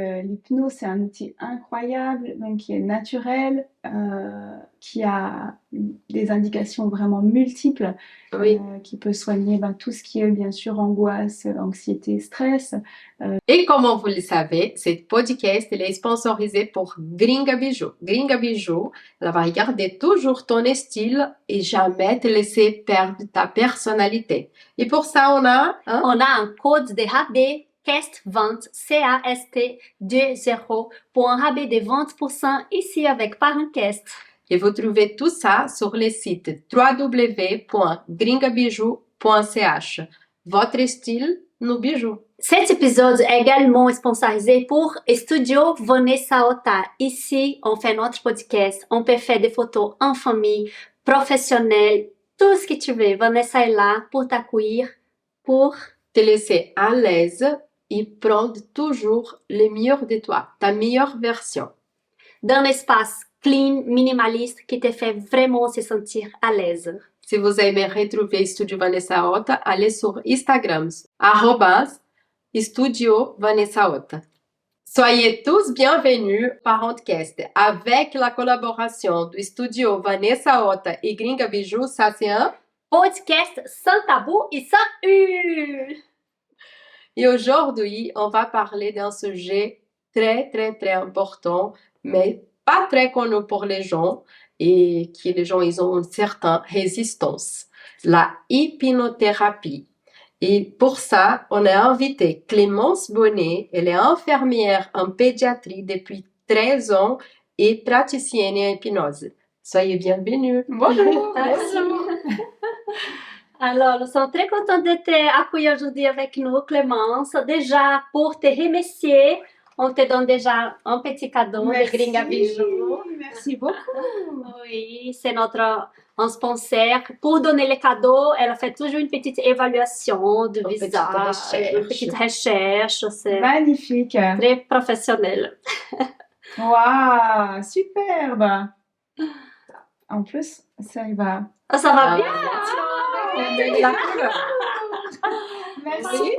L'hypnose, c'est un outil incroyable, donc qui est naturel, qui a des indications vraiment multiples, Oui. qui peut soigner tout ce qui est bien sûr angoisse, anxiété, stress. Et comme vous le savez, ce podcast il est sponsorisé pour Gringa Bijou. Gringa Bijou, elle va garder toujours ton style et jamais te laisser perdre ta personnalité. Et pour ça, on a un code de rabais CAST20, CAST20, pour un rabais de 20% ici avec Parencast. Et vous trouvez tout ça sur le site www.gringabijou.ch. Votre style, nos bijoux. Cet épisode est également sponsorisé pour Studio Vanessa Ota. Ici, on fait notre podcast. On peut faire des photos en famille, professionnelles, tout ce que tu veux. Vanessa est là pour t'accueillir, pour te laisser à l'aise et prendre toujours le meilleur de toi, ta meilleure version. D'un espace clean, minimaliste, qui te fait vraiment se sentir à l'aise. Si vous aimez retrouver Studio Vanessa Ota, allez sur Instagram, @Studio Vanessa Ota. Soyez tous bienvenus par Podcast. Avec la collaboration du Studio Vanessa Ota et Gringa Bijou, ça c'est un podcast sans tabou et sans Et aujourd'hui, on va parler d'un sujet très, très, très important, mais pas très connu pour les gens et que les gens ils ont une certaine résistance. La hypnothérapie. Et pour ça, on a invité Clémence Bonnet. Elle est infirmière en pédiatrie depuis 13 ans et praticienne en hypnose. Soyez bienvenue. Bonjour. Bonjour. Alors, nous sommes très contents de t'accueillir aujourd'hui avec nous, Clémence. Déjà, pour te remercier, on te donne déjà un petit cadeau de Gringa Bijou. Merci beaucoup. Oui, c'est un sponsor. Pour donner le cadeau, elle a fait toujours une petite évaluation du visage, une petite recherche. C'est magnifique. Très professionnel. Waouh, superbe. En plus, ça va. Oh, ça va bien. Merci.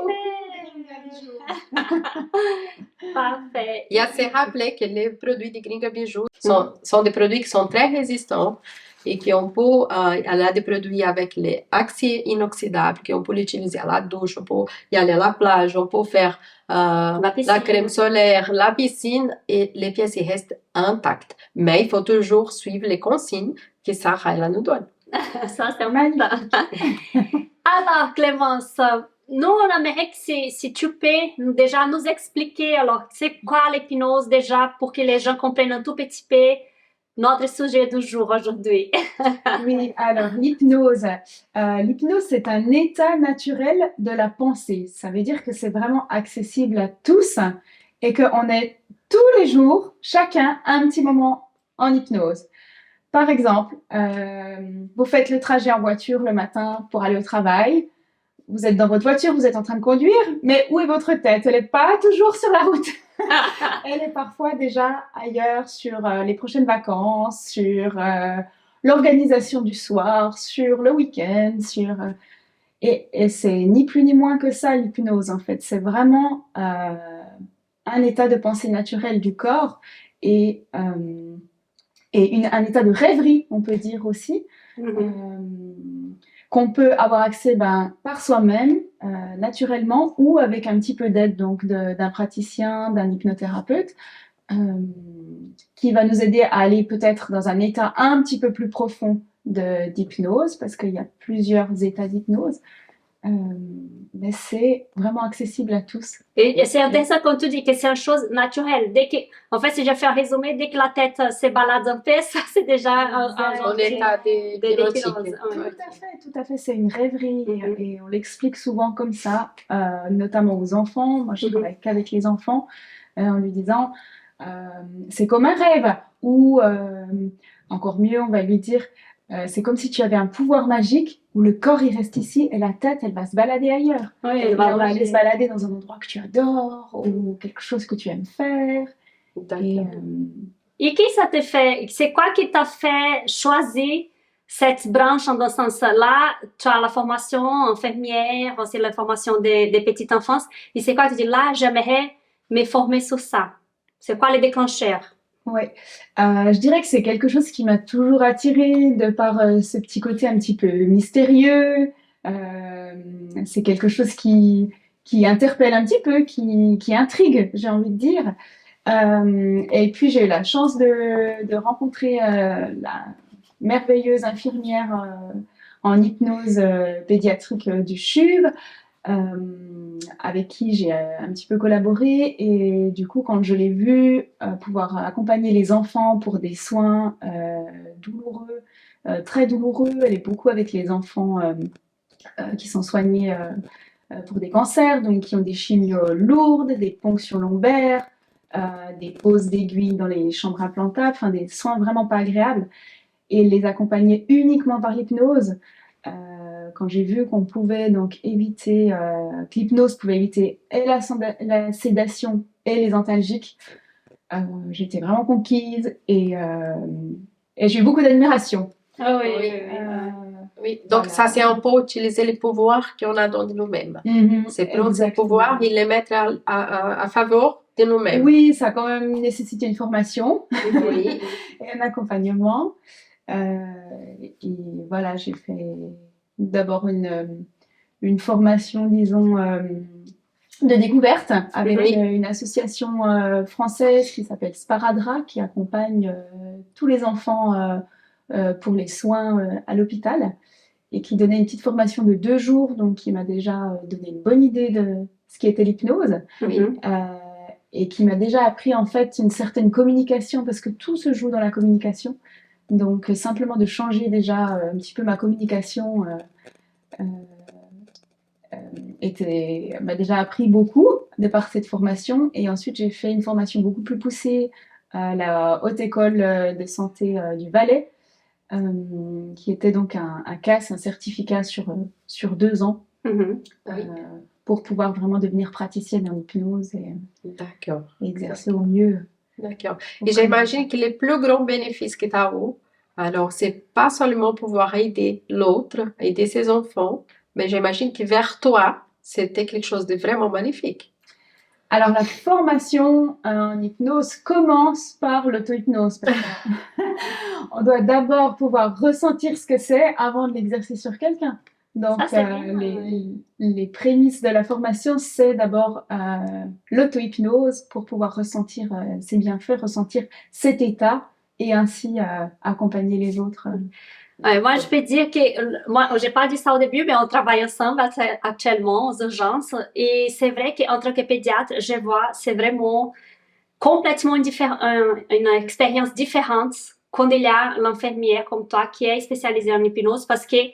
Parfait. Il y a à se rappeler que les produits de Gringa Bijou sont des produits qui sont très résistants et qu'on peut, elle a des produits avec les aciers inoxydables qu'on peut l'utiliser à la douche, on peut y aller à la plage, on peut faire la crème solaire, la piscine et les pièces restent intactes. Mais il faut toujours suivre les consignes que Sarah elle nous donne. Ça, c'est magnifique. Alors, Clémence, nous, on aimerait que si tu peux déjà nous expliquer, alors, c'est quoi l'hypnose déjà pour que les gens comprennent un tout petit peu notre sujet du jour aujourd'hui. Oui, alors l'hypnose. L'hypnose, c'est un état naturel de la pensée. Ça veut dire que c'est vraiment accessible à tous et qu'on est tous les jours, chacun, un petit moment en hypnose. Par exemple, vous faites le trajet en voiture le matin pour aller au travail. Vous êtes dans votre voiture, vous êtes en train de conduire, mais où est votre tête? Elle n'est pas toujours sur la route. Elle est parfois déjà ailleurs sur les prochaines vacances, sur l'organisation du soir, sur le week-end, et c'est ni plus ni moins que ça l'hypnose en fait. C'est vraiment un état de pensée naturelle du corps et un état de rêverie, on peut dire aussi, qu'on peut avoir accès par soi-même, naturellement, ou avec un petit peu d'aide donc d'un praticien, d'un hypnothérapeute, qui va nous aider à aller peut-être dans un état un petit peu plus profond d'hypnose, parce qu'il y a plusieurs états d'hypnose. Mais c'est vraiment accessible à tous. Et c'est intéressant quand tu dis que c'est une chose naturelle. En fait, si je fais un résumé, dès que la tête se balade un peu, ça c'est déjà un état d'hypnose. Tout à fait, c'est une rêverie et on l'explique souvent comme ça, notamment aux enfants. Moi, je travaille qu'avec les enfants, en lui disant c'est comme un rêve, ou encore mieux, on va lui dire c'est comme si tu avais un pouvoir magique où le corps il reste ici et la tête elle va se balader ailleurs. Oui, elle va aller se balader dans un endroit que tu adores ou quelque chose que tu aimes faire. Et qui ça te fait? C'est quoi qui t'a fait choisir cette branche dans ce sens-là? Tu as la formation infirmière, c'est la formation des petites enfances. Et c'est quoi? Tu dis là, j'aimerais m'informer sur ça? C'est quoi les déclencheurs? Ouais, je dirais que c'est quelque chose qui m'a toujours attirée de par ce petit côté un petit peu mystérieux. C'est quelque chose qui interpelle un petit peu, qui intrigue, j'ai envie de dire. Et puis j'ai eu la chance de rencontrer la merveilleuse infirmière en hypnose pédiatrique du CHUV, avec qui j'ai un petit peu collaboré. Et du coup, quand je l'ai vue pouvoir accompagner les enfants pour des soins douloureux, très douloureux, elle est beaucoup avec les enfants qui sont soignés pour des cancers, donc qui ont des chimios lourdes, des ponctions lombaires, des poses d'aiguilles dans les chambres implantables, enfin des soins vraiment pas agréables, et les accompagner uniquement par l'hypnose. Quand j'ai vu qu'on pouvait donc éviter, que l'hypnose pouvait éviter et la sédation et les antalgiques, j'étais vraiment conquise et j'ai eu beaucoup d'admiration. Ah oui, Oui. oui, oui. Oui, donc Voilà. ça, c'est un peu utiliser les pouvoirs qu'on a dans nous-mêmes. C'est prendre ces Exactement. pouvoirs et les mettre à faveur de nous-mêmes. Oui, ça a quand même nécessité une formation Oui. et un accompagnement. Et voilà, j'ai fait d'abord une formation, disons, de découverte avec Oui. une association française qui s'appelle Sparadra, qui accompagne tous les enfants pour les soins à l'hôpital, et qui donnait une petite formation de 2 jours, donc qui m'a déjà donné une bonne idée de ce qu'était l'hypnose. Mhm. Et qui m'a déjà appris en fait une certaine communication, parce que tout se joue dans la communication. Donc simplement de changer déjà un petit peu ma communication m'a déjà appris beaucoup de par cette formation. Et ensuite j'ai fait une formation beaucoup plus poussée à la Haute École de Santé du Valais, qui était donc un CAS, un certificat sur 2 ans, Mhm. Oui. pour pouvoir vraiment devenir praticienne en hypnose et D'accord. exercer au mieux. D'accord. Et auprès j'imagine que les plus grands bénéfices que tu as eu, alors c'est pas seulement pouvoir aider l'autre, aider ses enfants, mais j'imagine que vers toi, c'était quelque chose de vraiment magnifique. Alors, la formation en hypnose commence par l'auto-hypnose. Parce on doit d'abord pouvoir ressentir ce que c'est avant de l'exercer sur quelqu'un. Donc, Ça, c'est bien, les prémices de la formation, c'est d'abord l'auto-hypnose pour pouvoir ressentir ses bienfaits, ressentir cet état et ainsi accompagner les autres. Moi, je peux dire que, moi, j'ai pas dit ça au début, mais on travaille ensemble actuellement aux urgences. Et c'est vrai qu'en tant que pédiatre, je vois, c'est vraiment complètement une expérience différente quand il y a l'infirmière comme toi qui est spécialisée en hypnose, parce que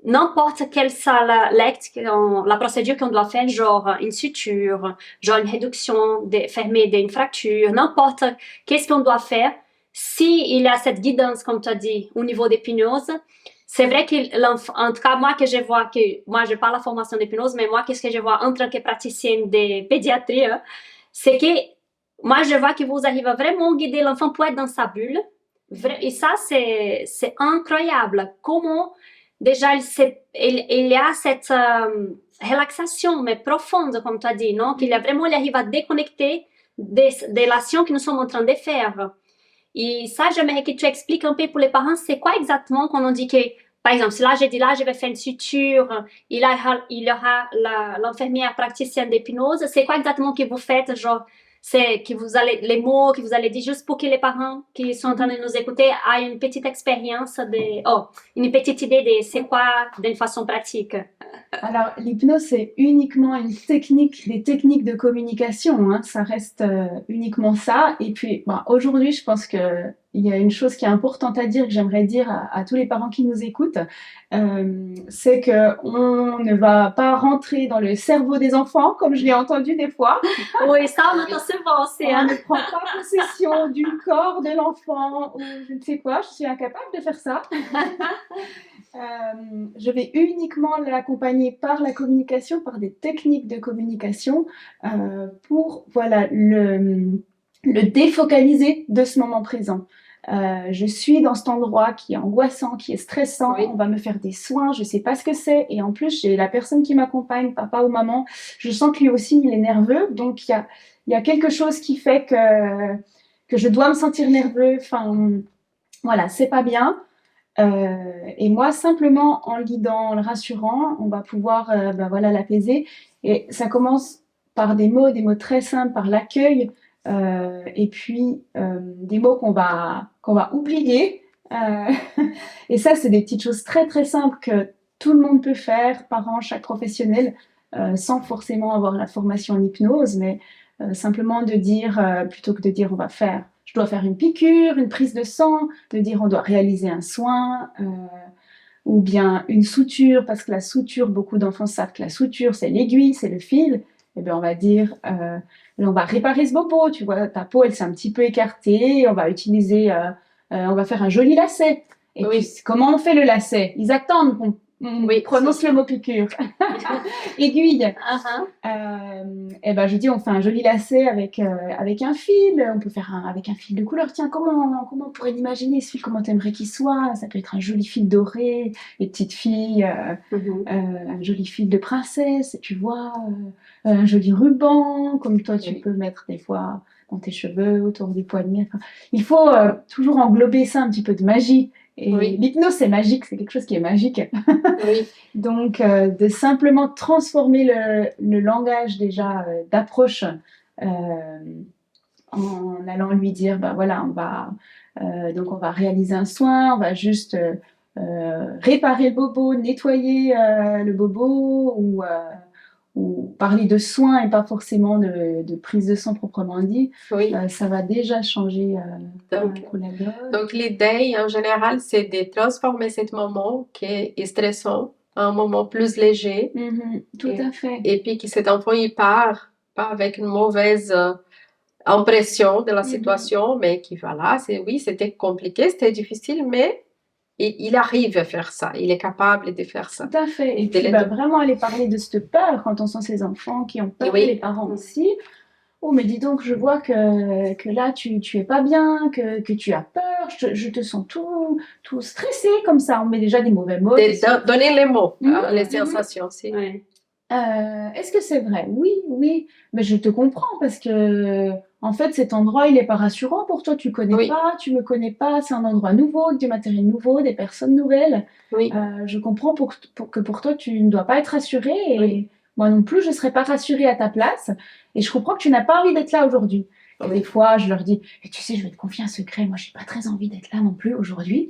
n'importe quelle l'acte, la procédure qu'on doit faire, genre une suture, genre une réduction fermée d'une fracture, n'importe qu'est-ce qu'on doit faire, si il y a cette guidance, comme tu as dit, au niveau d'hypnose, c'est vrai que, en tout cas, moi je parle la formation d'hypnose, mais moi, qu'est-ce que je vois en tant que praticienne de pédiatrie, c'est que moi, je vois que vous arrivez vraiment à guider l'enfant pour être dans sa bulle. Et ça, c'est incroyable. Comment, déjà, il y a cette relaxation, mais profonde, comme tu as dit, non? Il arrive à déconnecter des actions que nous sommes en train de faire. Et ça, j'aimerais que tu expliques un peu pour les parents, c'est quoi exactement quand on dit que, par exemple, si là, j'ai dit là, je vais faire une suture, il y aura l'infirmière praticienne d'hypnose, c'est quoi exactement que vous faites, genre, c'est que vous allez, les mots que vous allez dire juste pour que les parents qui sont en train de nous écouter aient une petite expérience une petite idée de c'est quoi d'une façon pratique. Alors, l'hypnose, c'est uniquement des techniques de communication, hein. Ça reste uniquement ça. Et puis, aujourd'hui, je pense qu'il y a une chose qui est importante à dire, que j'aimerais dire à tous les parents qui nous écoutent, c'est qu'on ne va pas rentrer dans le cerveau des enfants, comme je l'ai entendu des fois. Oui, ça, on entend souvent aussi. On ne prend pas possession du corps de l'enfant ou je ne sais quoi, je suis incapable de faire ça. Je vais uniquement l'accompagner par la communication, par des techniques de communication, pour le défocaliser de ce moment présent. Je suis dans cet endroit qui est angoissant, qui est stressant, Oui. On va me faire des soins, je sais pas ce que c'est, et en plus j'ai la personne qui m'accompagne, papa ou maman, je sens que lui aussi il est nerveux, donc il il y a quelque chose qui fait que je dois me sentir nerveux. Enfin, voilà, c'est pas bien. Et moi, simplement en le guidant, en le rassurant, on va pouvoir voilà, l'apaiser. Et ça commence par des mots très simples, par l'accueil, et puis des mots qu'on va oublier. Euh, et ça, c'est des petites choses très très simples que tout le monde peut faire, parents, chaque professionnel, sans forcément avoir la formation en hypnose, mais simplement de dire, plutôt que de dire je dois faire une piqûre, une prise de sang, de dire on doit réaliser un soin, ou bien une suture, parce que la suture, beaucoup d'enfants savent que la suture, c'est l'aiguille, c'est le fil. Eh bien, on va dire, on va réparer ce bobo, tu vois, ta peau, elle s'est un petit peu écartée, on va utiliser, on va faire un joli lacet. Et Oui. puis, comment on fait le lacet? Ils attendent qu'on Oui, prononce le mot piqûre. Aiguille. Uh-huh. Et ben, je dis, on fait un joli lacet avec un fil. On peut faire avec un fil de couleur. Tiens, comment on pourrait l'imaginer, ce fil? Comment t'aimerais qu'il soit? Ça peut être un joli fil doré, les petites filles, un joli fil de princesse, tu vois, un joli ruban, comme toi, tu Oui. peux mettre des fois dans tes cheveux, autour du poignet. Enfin, il faut toujours englober ça un petit peu de magie. Et Oui. l'hypnose, c'est magique, c'est quelque chose qui est magique. Oui. Donc, de simplement transformer le langage déjà d'approche en allant lui dire, bah voilà, donc on va réaliser un soin, on va juste réparer le bobo, nettoyer le bobo, ou parler de soins et pas forcément de prise de sang proprement dit. Oui. Ça va déjà changer Donc, pour la donne. Donc, l'idée en général, c'est de transformer ce moment qui est stressant en un moment plus léger. Tout à fait. Et puis que cet enfant, il part pas avec une mauvaise impression de la situation, mais qui, voilà, oui, c'était compliqué, c'était difficile, mais il arrive à faire ça, il est capable de faire ça. Tout à fait. Et puis, vraiment aller parler de cette peur quand on sent ces enfants qui ont peur, Oui. les parents aussi. Oh, mais dis donc, je vois que là, tu es pas bien, que tu as peur, je te sens tout stressé comme ça. On met déjà des mauvais mots. Donner les mots, les sensations aussi. Oui. Est-ce que c'est vrai? Oui, oui. Mais je te comprends parce que, en fait, cet endroit, il est pas rassurant pour toi. Tu connais Oui. pas, tu me connais pas. C'est un endroit nouveau, avec du matériel nouveau, des personnes nouvelles. Oui. Je comprends que pour toi, tu ne dois pas être rassuré. Et Oui. moi non plus, je serais pas rassurée à ta place. Et je comprends que tu n'as pas envie d'être là aujourd'hui. Et des fois, je leur dis, et tu sais, je vais te confier un secret. Moi, j'ai pas très envie d'être là non plus aujourd'hui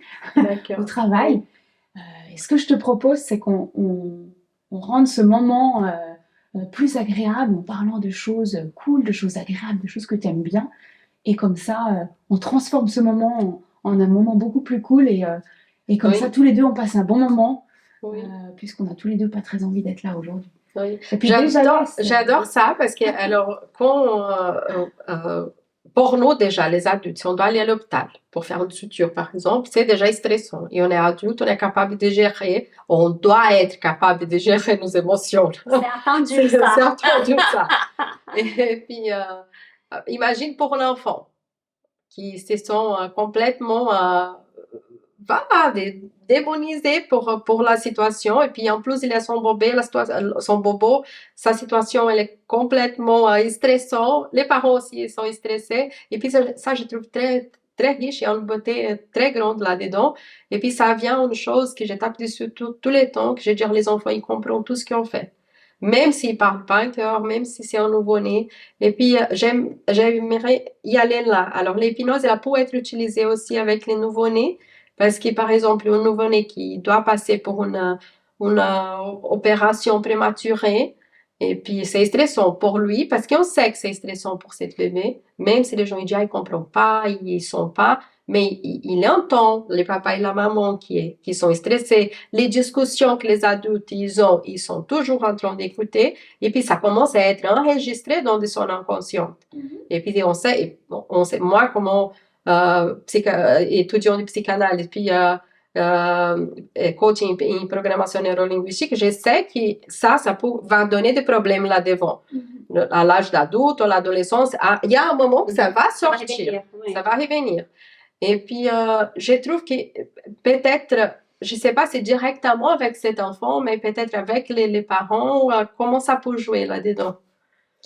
au travail. Et ce que je te propose, c'est qu'on rende ce moment plus agréable en parlant de choses cool, de choses agréables, de choses que tu aimes bien. Et comme ça, on transforme ce moment en un moment beaucoup plus cool. Et comme ça, tous les deux, on passe un bon moment, puisqu'on a tous les deux pas très envie d'être là aujourd'hui. Oui. Et puis J'adore ça parce que, alors, pour nous, déjà, les adultes, si on doit aller à l'hôpital pour faire une suture, par exemple, c'est déjà stressant. Et on est adulte, on est capable de gérer, on doit être capable de gérer nos émotions. C'est attendu, C'est ça. attendu, ça. Et puis, imagine pour l'enfant qui se sent complètement démonisé pour la situation. Et puis, en plus, il a son bobo, sa situation, elle est complètement stressante. Les parents aussi sont stressés. Et puis, ça je trouve très, très riche et une beauté très grande là-dedans. Et puis, ça vient une chose que je tape dessus tous les temps, que je veux dire, les enfants, ils comprennent tout ce qu'on fait. Même s'ils ne parlent pas encore, même si c'est un nouveau-né. Et puis, j'aimerais y aller là. Alors, l'hypnose, elle peut être utilisée aussi avec les nouveau-nés. Parce que, par exemple, un nouveau-né qui doit passer pour une opération prématurée, et puis c'est stressant pour lui, parce qu'on sait que c'est stressant pour cette bébé, même si les gens ils ne comprennent pas, ils ne sont pas, mais il entend les papas et la maman qui sont stressés, les discussions que les adultes ils ont, ils sont toujours en train d'écouter, et puis ça commence à être enregistré dans son inconscient. Et puis on sait, moi, comment étudiant de psychanalyse, puis coaching em programação neurolinguística, je sais que ça va donner des problèmes là devant. À l'âge d'adulte, à l'adolescence, il y a un moment que ça va sortir, ça va revenir. Et puis, je trouve que peut-être, je ne sais pas si directement avec cet enfant, mais peut-être avec les parents, comment ça peut jouer là-dedans.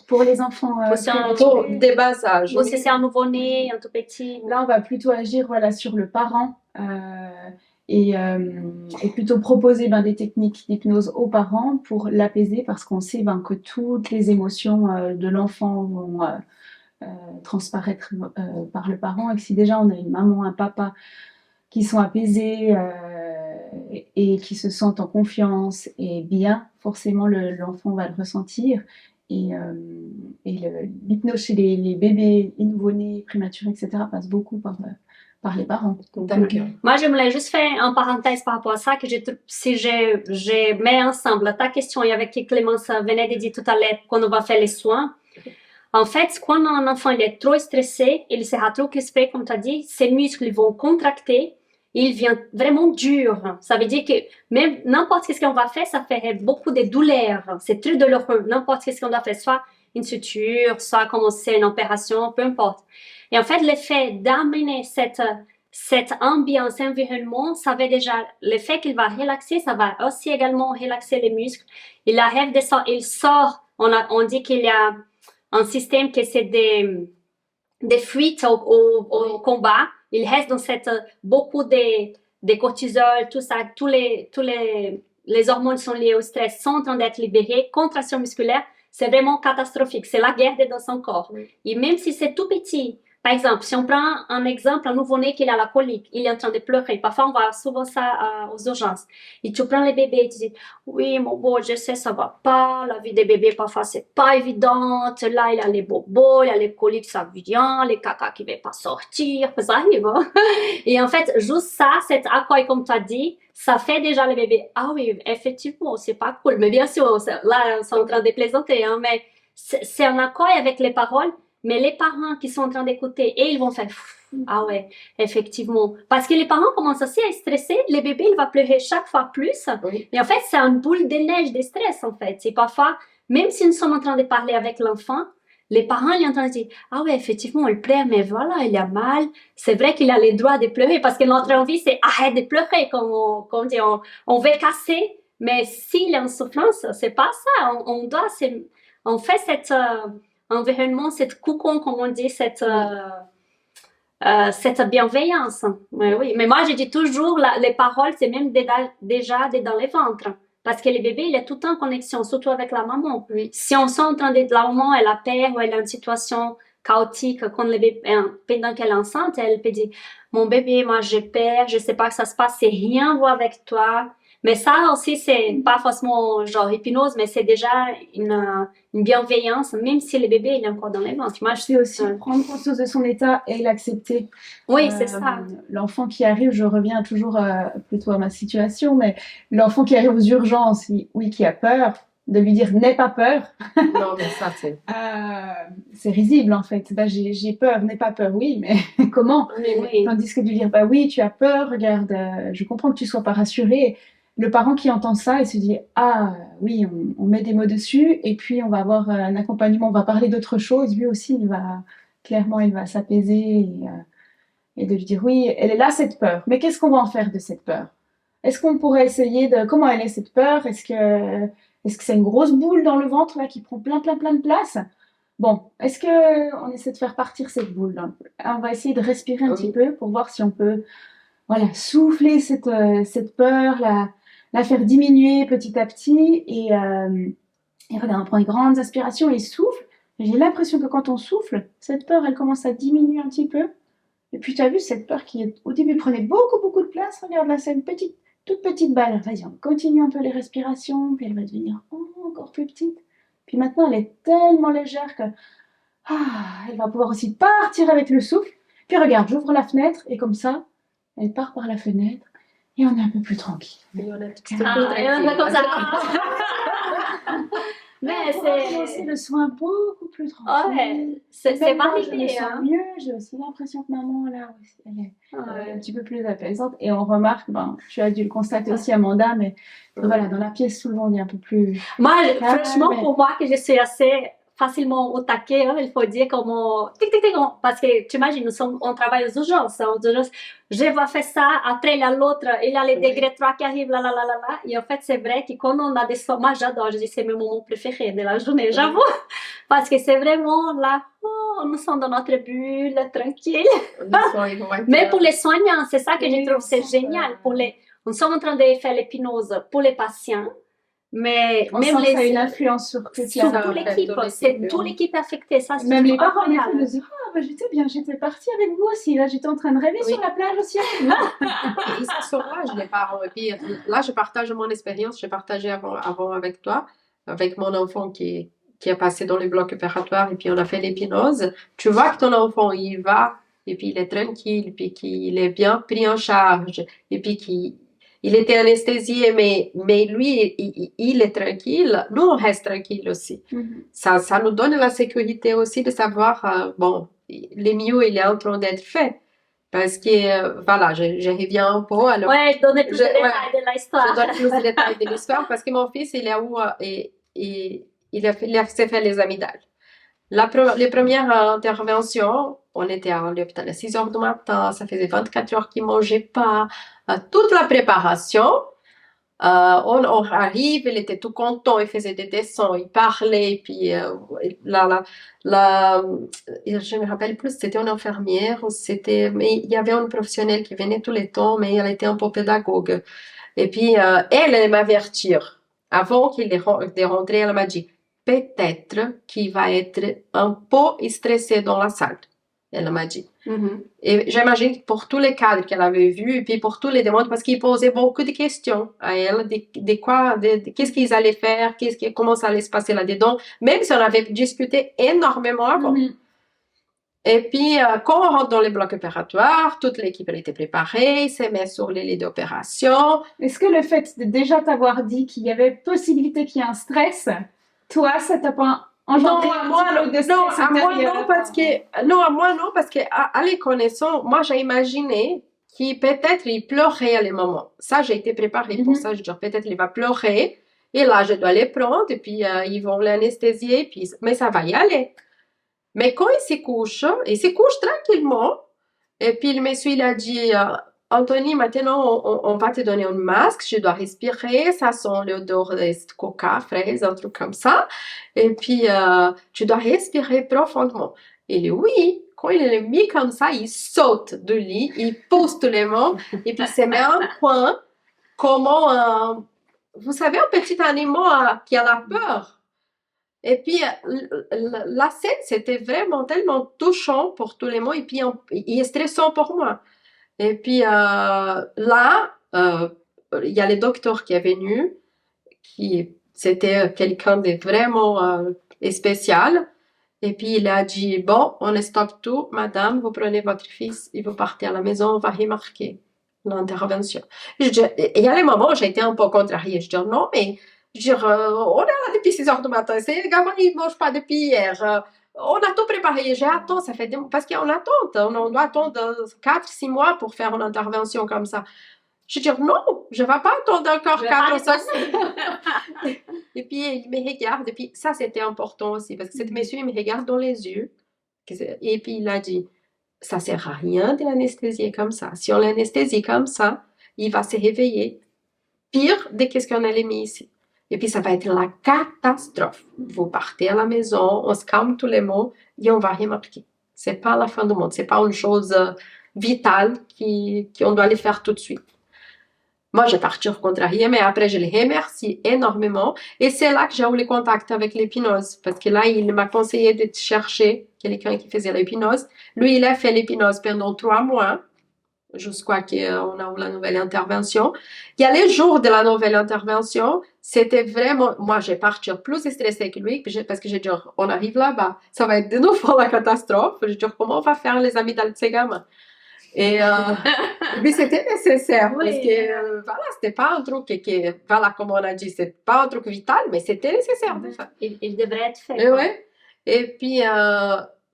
Pour les enfants Ou c'est un, Pour des bas âges. ou si c'est un nouveau-né, un tout petit. là, on va plutôt agir voilà, sur le parent et, plutôt proposer des techniques d'hypnose aux parents pour l'apaiser parce qu'on sait que toutes les émotions de l'enfant vont transparaître par le parent et que si déjà on a une maman, un papa qui sont apaisés et qui se sentent en confiance et bien, forcément l'enfant va le ressentir. Et l'hypnose chez les bébés, les nouveau-nés, prématurés, etc. passe beaucoup par les parents. D'accord. Moi, je voulais juste faire une parenthèse par rapport à ça, que si je mets ensemble ta question et avec ce que Clémence venait de dire tout à l'heure, quand on va faire les soins, en fait, quand un enfant il est trop stressé, il sera trop crispé, comme tu as dit, ses muscles ils vont contracter, il devient vraiment dur. Ça veut dire que même n'importe ce qu'on va faire, ça ferait beaucoup de douleurs. C'est très douloureux. N'importe ce qu'on doit faire, soit une suture, soit commencer une opération, peu importe. Et en fait, l'effet d'amener cette ambiance, environnement, ça va déjà, l'effet qu'il va relaxer, ça va aussi également relaxer les muscles. Il arrive de ça, il sort, on dit qu'il y a un système que c'est des fuites au combat. Il reste dans beaucoup de cortisol, tout ça, tous les hormones sont liées au stress, sont en train d'être libérées, contraction musculaire, c'est vraiment catastrophique, c'est la guerre dans son corps. Oui. Et même si c'est tout petit, par exemple, si on prend un exemple, un nouveau-né qui a la colique, il est en train de pleurer. Parfois, on va souvent ça aux urgences. Et tu prends les bébés et tu dis, oui, mon beau, je sais, ça va pas. La vie des bébés, parfois, c'est pas évidente. Là, il a les bobos, il a les coliques, ça vient, les caca qui ne veulent pas sortir. Ça arrive, hein? Et en fait, juste ça, cet accueil, comme tu as dit, ça fait déjà les bébés. Ah oui, effectivement, c'est pas cool. Mais bien sûr, là, on est en train de plaisanter, hein, mais c'est un accueil avec les paroles. Mais les parents qui sont en train d'écouter, et ils vont faire ah ouais, effectivement. Parce que les parents commencent aussi à stresser, les bébés, ils vont pleurer chaque fois plus. Oui. Et en fait, c'est une boule de neige de stress, en fait. C'est parfois, même si nous sommes en train de parler avec l'enfant, les parents, ils sont en train de dire, ah ouais, effectivement, il pleure, mais voilà, il a mal. C'est vrai qu'il a le droit de pleurer, parce que notre envie, c'est arrête de pleurer, comme on dit, on veut casser. Mais s'il est en souffrance, c'est pas ça. On fait cette environnement, cette cocon, comme on dit, cette bienveillance. Oui. Mais moi, je dis toujours, les paroles, c'est même déjà dans les ventres. Parce que le bébé, il est tout en connexion, surtout avec la maman. Oui. Si on sent en train de la maman, elle a peur ou elle a une situation chaotique, quand le bébé, pendant qu'elle est enceinte, elle peut dire, mon bébé, moi, j'ai peur, je sais pas que ça se passe, c'est rien à voir avec toi. Mais ça aussi, c'est pas forcément genre hypnose, mais c'est déjà une bienveillance, même si le bébé il est encore dans les ventres. Moi, je sais aussi prendre conscience de son état et l'accepter. Oui, c'est ça. L'enfant qui arrive, je reviens toujours plutôt à ma situation, mais l'enfant qui arrive aux urgences, qui a peur, de lui dire n'aie pas peur. Non, mais ça c'est risible en fait. J'ai peur, n'aie pas peur, oui, mais comment? Oui. Tandis que de lui dire oui, tu as peur, regarde, je comprends que tu sois pas rassuré. Le parent qui entend ça, il se dit ah oui, on met des mots dessus et puis on va avoir un accompagnement, on va parler d'autre chose. Lui aussi, il va s'apaiser et de lui dire oui, elle est là cette peur. Mais qu'est-ce qu'on va en faire de cette peur? Est-ce qu'on pourrait essayer de comment elle est cette peur? Est-ce que c'est une grosse boule dans le ventre là qui prend plein de place? Bon, est-ce que on essaie de faire partir cette boule là? On va essayer de respirer un petit peu pour voir si on peut souffler cette peur, la faire diminuer petit à petit et regarde, on prend une grande inspiration et souffle. J'ai l'impression que quand on souffle, cette peur, elle commence à diminuer un petit peu. Et puis tu as vu cette peur qui au début prenait beaucoup de place. Regarde là, c'est une toute petite balle. Vas-y, on continue un peu les respirations, puis elle va devenir encore plus petite. Puis maintenant, elle est tellement légère que elle va pouvoir aussi partir avec le souffle. Puis regarde, j'ouvre la fenêtre et comme ça, elle part par la fenêtre. Et on est un peu plus tranquille. Et on est comme ça. Mais c'est le soin beaucoup plus tranquille. Ouais, c'est validé. Je me sens mieux. J'ai aussi l'impression que maman là, elle est un petit peu plus apaisante. Et on remarque, tu as dû le constater aussi Amanda, mais voilà, dans la pièce tout le monde est un peu plus. Moi, franchement, pour moi que je suis assez facilement au taquet, hein, il faut dire comment, tic, tic, tic, parce que tu imagines, on travaille aux urgences, je vais faire ça, après il y a l'autre, il y a les degrés 3 qui arrivent, là, et en fait c'est vrai que quand on a des soins, moi j'adore, je dis c'est mes moments préférés de la journée, j'avoue, parce que c'est vraiment là, oh, nous sommes dans notre bulle, tranquille. Mais pour les soignants, c'est ça que je trouve c'est génial, nous sommes en train de faire l'hypnose pour les patients, mais On même sent que ça a une influence sur toute l'équipe, c'est toute l'équipe affectée, ça c'est même les parents incroyable. me disent ah bah j'étais bien, j'étais partie avec vous aussi, là j'étais en train de rêver sur la plage aussi avec vous. Ils sont sauvages, les parents. Et puis là, je partage mon expérience, j'ai partagé avant avec toi, avec mon enfant qui a passé dans les blocs opératoires et puis on a fait l'hypnose. Tu vois que ton enfant, il va et puis il est tranquille, puis qu'il est bien pris en charge et puis il était anesthésié, mais lui, il est tranquille. Nous, on reste tranquille aussi. Ça nous donne la sécurité aussi de savoir, bon, le mieux, il est en train d'être fait. Parce que, voilà, je reviens un peu. Alors, ouais, donner plus de détails de l'histoire. Je donne plus de détails de l'histoire parce que mon fils, il est où il s'est fait les amygdales. Les premières interventions, on était à l'hôpital à 6 heures du matin, ça faisait 24 heures qu'il ne mangeait pas. Toute la préparation, on arrive, il était tout content, il faisait des dessins, il parlait, puis je me rappelle plus, c'était une infirmière, mais il y avait une professionnelle qui venait tous les temps, mais elle était un peu pédagogue. Et puis, elle m'avertir. Avant qu'il est rentré, elle m'a dit, peut-être qu'il va être un peu stressé dans la salle. Elle m'a dit. Et j'imagine que pour tous les cadres qu'elle avait vus, et puis pour tous les demandes, parce qu'ils posaient beaucoup de questions à elle, qu'est-ce qu'ils allaient faire, comment ça allait se passer là-dedans, même si on avait discuté énormément avant. Et puis, quand on rentre dans les blocs opératoires, toute l'équipe elle était préparée, s'est mise sur les lits d'opération. Est-ce que le fait de déjà t'avoir dit qu'il y avait possibilité qu'il y ait un stress, toi, ça t'a pas engendré à moi non, parce que à les connaissant, moi j'ai imaginé qu'il peut-être il pleurait à les moments. Ça, j'ai été préparée pour ça. Je dis peut-être il va pleurer. Et là, je dois les prendre et puis ils vont l'anesthésier. Mais ça va y aller. Mais quand il se couche tranquillement. Et puis le monsieur il a dit Anthony, maintenant on va te donner un masque, je dois respirer, ça sent l'odeur de coca, fraise, un truc comme ça. Et puis tu dois respirer profondément. Il dit oui. Quand il est mis comme ça, il saute du lit, il pousse tous les mains et puis il se met en coin comme vous savez un petit animal qui a la peur. Et puis, la scène, c'était vraiment tellement touchant pour tous les mots et puis il est stressant pour moi. Et puis là, il y a le docteur qui est venu, c'était quelqu'un de vraiment spécial. Et puis il a dit, bon, on stoppe tout, madame, vous prenez votre fils et vous partez à la maison, on va remarquer l'intervention. Il y a les moments où j'ai été un peu contrariée. Je dis, non, mais on est là depuis 6 heures du matin, ces gamins, ils ne mangent pas depuis hier. On a tout préparé, j'attends, ça fait parce qu'on attend, on doit attendre 4-6 mois pour faire une intervention comme ça. Je dis non, je ne vais pas attendre encore 4 ou 5 mois. Et puis il me regarde, et puis ça c'était important aussi, parce que cet monsieur il me regarde dans les yeux, et puis il a dit, ça ne sert à rien de l'anesthésier comme ça. Si on l'anesthésie comme ça, il va se réveiller pire de ce qu'on a mis ici. Et puis, ça va être la catastrophe. Vous partez à la maison, on se calme tous les mots et on va remarquer. C'est pas la fin du monde. C'est pas une chose vitale qu'on doit aller faire tout de suite. Moi, je partais contrariée, mais après, je les remercie énormément. Et c'est là que j'ai eu le contact avec l'hypnose. Parce que là, il m'a conseillé de chercher quelqu'un qui faisait l'hypnose. Lui, il a fait l'hypnose pendant 3 mois. Jusqu'à qu'on a eu la nouvelle intervention. Il y a les jours de la nouvelle intervention, c'était vraiment, moi j'ai parti plus stressée que lui, parce que j'ai dit, on arrive là-bas, ça va être de nouveau la catastrophe. Je dis, comment on va faire les amygdales de ces gamins? Et puis c'était nécessaire, parce que voilà, c'était pas un truc voilà, comme on a dit, c'est pas un truc vital, mais c'était nécessaire de faire. Il devrait être fait. Ouais. Et puis,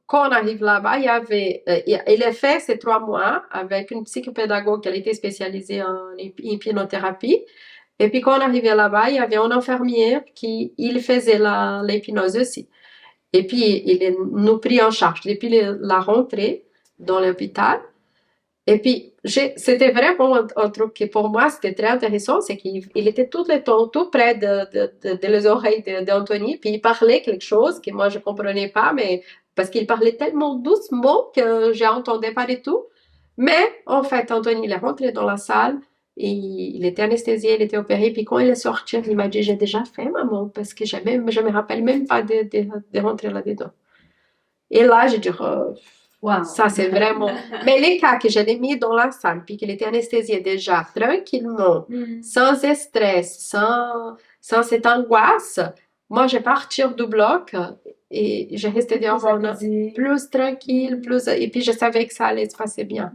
quand on arrive là-bas, il a fait ces 3 mois avec une psychopédagogue qui était spécialisée en hypnothérapie. Et puis, quand on arrivait là-bas, il y avait une infirmière il faisait l'hypnose aussi. Et puis, il nous pris en charge depuis la rentrée dans l'hôpital. Et puis, c'était vraiment un truc qui pour moi, c'était très intéressant, c'est qu'il était tout le temps tout près de les oreilles d'Anthony, puis il parlait quelque chose que moi je comprenais pas, mais parce qu'il parlait tellement doucement que j'entendais pas du tout. Mais en fait, Anthony, il est rentré dans la salle, et il était anesthésié, il était opéré, puis quand il est sorti, il m'a dit, j'ai déjà fait, maman, parce que je me rappelle même pas de rentrer là-dedans. Et là, j'ai dit, Wow. ça c'est vraiment... Mais les cas que je l'ai mis dans la salle, puis qu'il était anesthésié déjà, tranquillement, sans stress, sans cette angoisse, moi, je partir du bloc et je restais dehors plus tranquille, et puis je savais que ça allait se passer bien.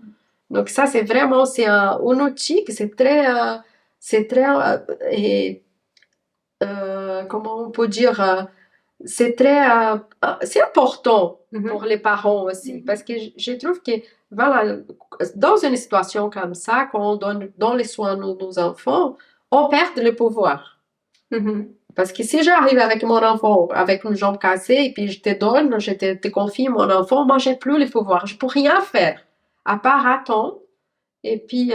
Donc ça, c'est vraiment, c'est un outil que c'est très, comment on peut dire, c'est important pour les parents aussi, parce que je trouve que, voilà, dans une situation comme ça, quand on donne dans les soins nos enfants, on perd le pouvoir. Parce que si j'arrive avec mon enfant, avec une jambe cassée, et puis je te confie mon enfant, moi, j'ai plus le pouvoir. Je peux rien faire, à part attendre, et puis...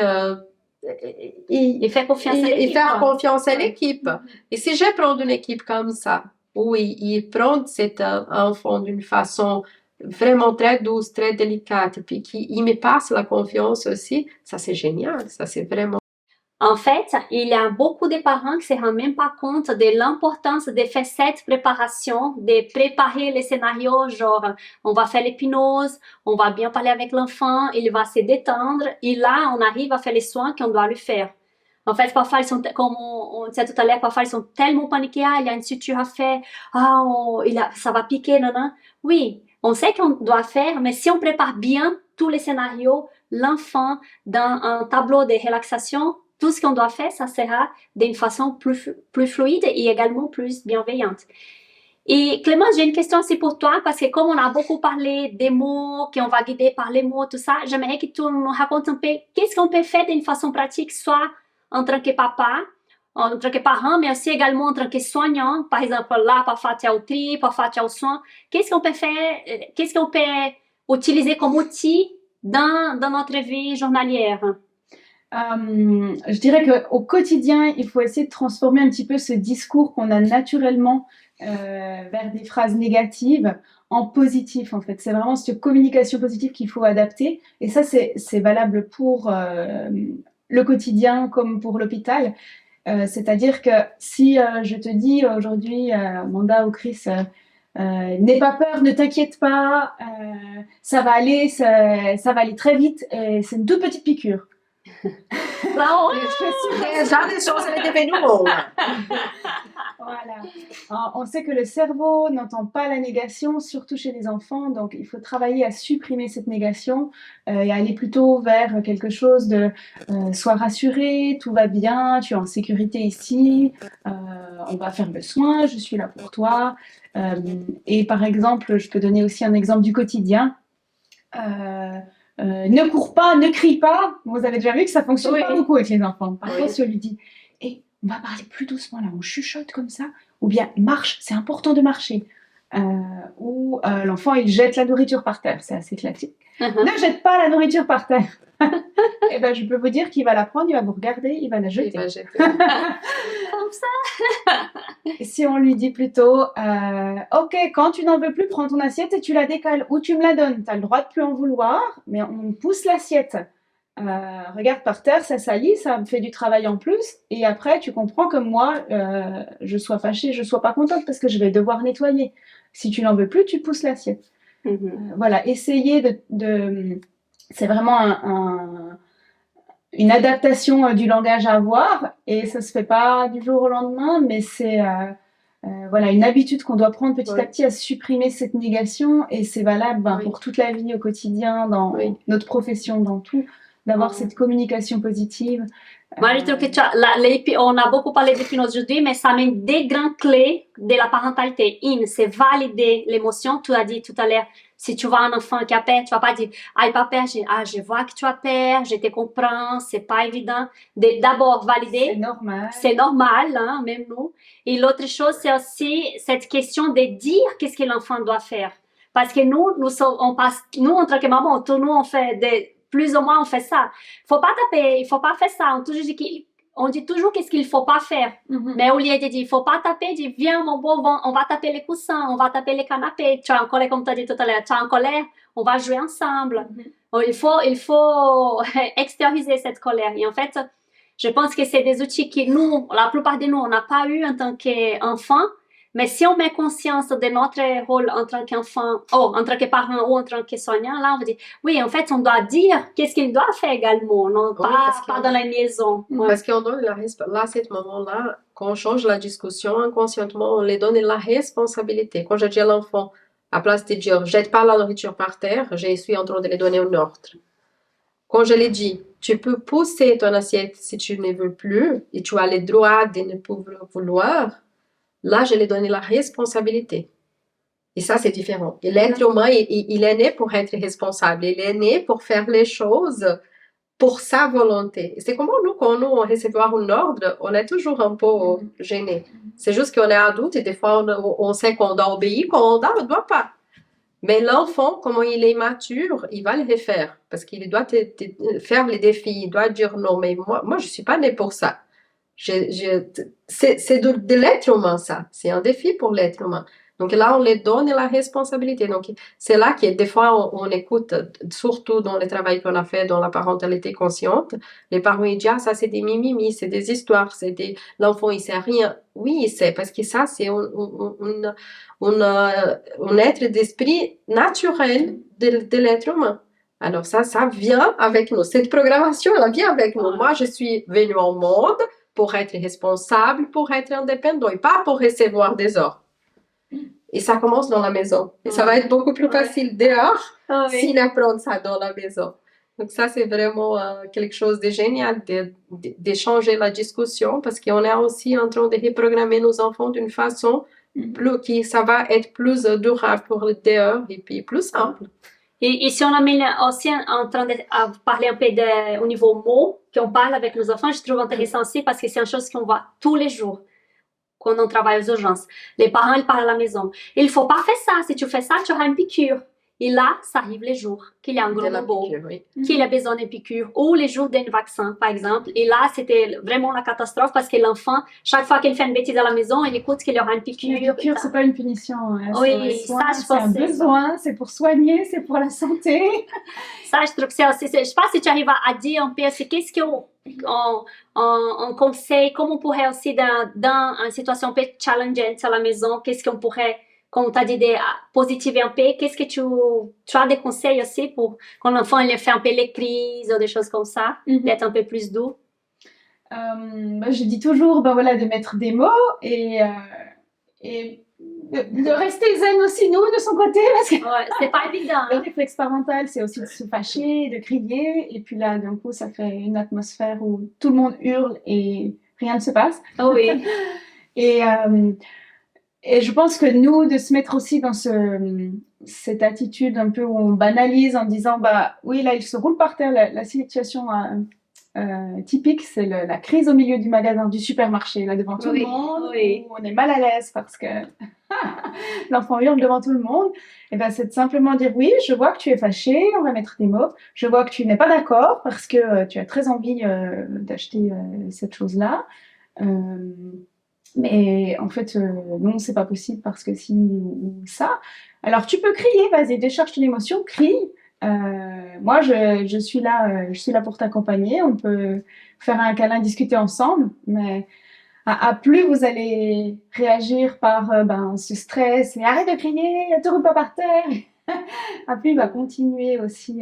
et faire confiance à l'équipe. Et faire confiance à l'équipe. Et si je prends une équipe comme ça, où ils prennent cet enfant d'une façon vraiment très douce, très délicate, puis qu'ils me passent la confiance aussi, ça c'est génial, ça c'est vraiment... En fait, il y a beaucoup de parents qui ne se rendent même pas compte de l'importance de faire cette préparation, de préparer les scénarios, genre on va faire l'hypnose, on va bien parler avec l'enfant, il va se détendre, et là on arrive à faire les soins qu'on doit lui faire. En fait, parfois, ils sont, comme on disait tout à l'heure, parfois ils sont tellement paniqués, ah, il y a une suture à faire, ah, ça va piquer, non, non. Oui, on sait qu'on doit faire, mais si on prépare bien tous les scénarios, l'enfant dans un tableau de relaxation, tout ce qu'on doit faire, ça sera d'une façon plus fluide et également plus bienveillante. Et Clémence, j'ai une question aussi pour toi, parce que comme on a beaucoup parlé des mots, qu'on va guider par les mots, tout ça, j'aimerais que tu nous racontes un peu qu'est-ce qu'on peut faire d'une façon pratique, soit en tant que papa, en tant que parent, mais aussi également en tant que soignant. Par exemple, là, parfois tu as au tri, parfois tu as au soin. Qu'est-ce qu'on peut faire, qu'est-ce qu'on peut utiliser comme outil dans notre vie journalière? Je dirais qu'au quotidien, il faut essayer de transformer un petit peu ce discours qu'on a naturellement vers des phrases négatives en positif, en fait. C'est vraiment cette communication positive qu'il faut adapter. Et ça, c'est valable pour le quotidien comme pour l'hôpital. C'est-à-dire que si je te dis aujourd'hui, Amanda ou Chris, n'aie pas peur, ne t'inquiète pas, ça va aller très vite, et c'est une toute petite piqûre. Déjà des choses avec des nouveaux. Voilà. Alors, on sait que le cerveau n'entend pas la négation, surtout chez les enfants, donc il faut travailler à supprimer cette négation et aller plutôt vers quelque chose de sois rassuré, tout va bien, tu es en sécurité ici, on va faire le soin, je suis là pour toi. Et par exemple, je peux donner aussi un exemple du quotidien. Ne cours pas, ne crie pas. Vous avez déjà vu que ça fonctionne pas beaucoup avec les enfants. Parfois, si on lui dit on va parler plus doucement là, on chuchote comme ça, ou bien marche, c'est important de marcher. Ou l'enfant il jette la nourriture par terre, c'est assez classique. Ne jette pas la nourriture par terre. Et ben je peux vous dire qu'il va la prendre, il va vous regarder, il va la jeter. Il va jeter. Comme ça. Si on lui dit plutôt ok, quand tu n'en veux plus, prends ton assiette et tu la décales ou tu me la donnes, tu as le droit de plus en vouloir, mais on pousse l'assiette. Regarde par terre, ça salit, ça me fait du travail en plus, et après tu comprends que moi je sois fâchée, je sois pas contente parce que je vais devoir nettoyer. Si tu n'en veux plus, tu pousses l'assiette. Voilà, essayez de c'est vraiment une adaptation du langage à avoir, et ça se fait pas du jour au lendemain, mais c'est voilà, une habitude qu'on doit prendre petit à petit à supprimer cette négation, et c'est valable pour toute la vie au quotidien, dans notre profession, dans tout. D'avoir cette communication positive. Moi, je trouve que on a beaucoup parlé d'hypnose aujourd'hui, mais ça met des grandes clés de la parentalité. C'est valider l'émotion. Tu as dit tout à l'heure, Si tu vois un enfant qui a peur, tu vas pas dire, ah, il pas peur, je vois que tu as peur, je te comprends, c'est pas évident. D'abord valider. C'est normal, hein, même nous. Et l'autre chose, c'est aussi cette question de dire qu'est-ce que l'enfant doit faire. Parce que nous en tant que maman, nous, on fait plus ou moins, on fait ça. Faut pas taper, il faut pas faire ça. On dit toujours qu'est-ce qu'il faut pas faire. Mais au lieu de dire, il faut pas taper, dit, viens, mon beau, on va taper les coussins, on va taper les canapés. Tu es en colère, comme tu as dit tout à l'heure, tu es en colère, on va jouer ensemble. Il faut extérioriser cette colère. Et en fait, je pense que c'est des outils que nous, la plupart de nous, on n'a pas eu en tant qu'enfant. Mais si on met conscience de notre rôle en tant qu'enfant, en tant que parent ou en tant que soignant, là, on va dire, oui, en fait, on doit dire qu'est-ce qu'il doit faire également, non pas dans la liaison. Parce qu'on donne là, à ce moment-là, quand on change la discussion, inconscientement, on les donne la responsabilité. Quand je dis à l'enfant, à place de dire, jette pas la nourriture par terre, je suis en train de lui donner un ordre. Quand je lui dis, tu peux pousser ton assiette si tu ne veux plus, et tu as le droit de ne pas vouloir, là, je lui donne la responsabilité. Et ça, c'est différent. Et l'être humain, il est né pour être responsable. Il est né pour faire les choses pour sa volonté. C'est comme nous, quand nous recevons un ordre, on est toujours un peu gêné. C'est juste qu'on est adulte et des fois, on sait qu'on doit obéir, quand on ne doit pas. Mais l'enfant, comme il est mature, il va le refaire. Parce qu'il doit faire les défis. Il doit dire non, mais moi je ne suis pas né pour ça. C'est de l'être humain, ça. C'est un défi pour l'être humain. Donc là, on les donne la responsabilité. Donc c'est là que des fois, on écoute, surtout dans le travail qu'on a fait dans la parentalité consciente, les parents ils disent, ah, ça c'est des mimimi, c'est des histoires, l'enfant il sait rien. Oui, il sait, parce que ça c'est un être d'esprit naturel de l'être humain. Alors ça vient avec nous. Cette programmation, elle vient avec nous. Moi, je suis venue au monde pour être responsable, pour être indépendant et pas pour recevoir des ordres. Et ça commence dans la maison. Et ça va être beaucoup plus facile dehors s'il apprend ça dans la maison. Donc ça, c'est vraiment quelque chose de génial de changer la discussion parce qu'on est aussi en train de reprogrammer nos enfants d'une façon qui ça va être plus durable pour le dehors et puis plus simple. Et si on amène aussi en train de parler un peu au niveau mots, qu'on parle avec nos enfants, je trouve intéressant aussi parce que c'est une chose qu'on voit tous les jours quand on travaille aux urgences. Les parents, ils parlent à la maison. Il ne faut pas faire ça. Si tu fais ça, tu auras une piqûre. Et là, ça arrive les jours qu'il y a un gros bobo, qu'il a besoin d'une piqûre, ou les jours d'un vaccin, par exemple. Et là, c'était vraiment la catastrophe parce que l'enfant, chaque fois qu'il fait une bêtise à la maison, il écoute qu'il y aura une piqûre. Une piqûre, c'est pas une punition. Oui, ça, je pense. C'est un besoin, c'est pour soigner, c'est pour la santé. Ça, je trouve que c'est aussi. Je sais pas si tu arrives à dire un peu, c'est qu'est-ce qu'on conseille, comment on pourrait aussi, dans une situation un peu challengeante à la maison, qu'est-ce qu'on pourrait. Comme tu as dit, positiver un peu, qu'est-ce que tu as des conseils aussi pour quand l'enfant il fait un peu les crises ou des choses comme ça, d'être un peu plus doux? Je dis toujours de mettre des mots et de rester zen aussi, nous, de son côté. Parce que c'est pas évident. Le réflexe parental, c'est aussi de se fâcher, de crier. Et puis là, d'un coup, ça fait une atmosphère où tout le monde hurle et rien ne se passe. Oui. Et je pense que nous, de se mettre aussi dans cette attitude un peu où on banalise en disant, oui, là, il se roule par terre. La situation typique, c'est la crise au milieu du magasin, du supermarché, là, devant tout le monde. Où on est mal à l'aise parce que l'enfant hurle devant tout le monde. Et c'est de simplement dire, oui, je vois que tu es fâché, on va mettre des mots. Je vois que tu n'es pas d'accord parce que tu as très envie d'acheter cette chose-là. Mais en fait, non, c'est pas possible parce que si ou ça. Alors, tu peux crier, vas-y, décharge ton émotion, crie. Moi, je suis là pour t'accompagner. On peut faire un câlin, discuter ensemble. Mais à plus vous allez réagir par ce stress, mais arrête de crier, ne te roule pas par terre. À plus il va continuer aussi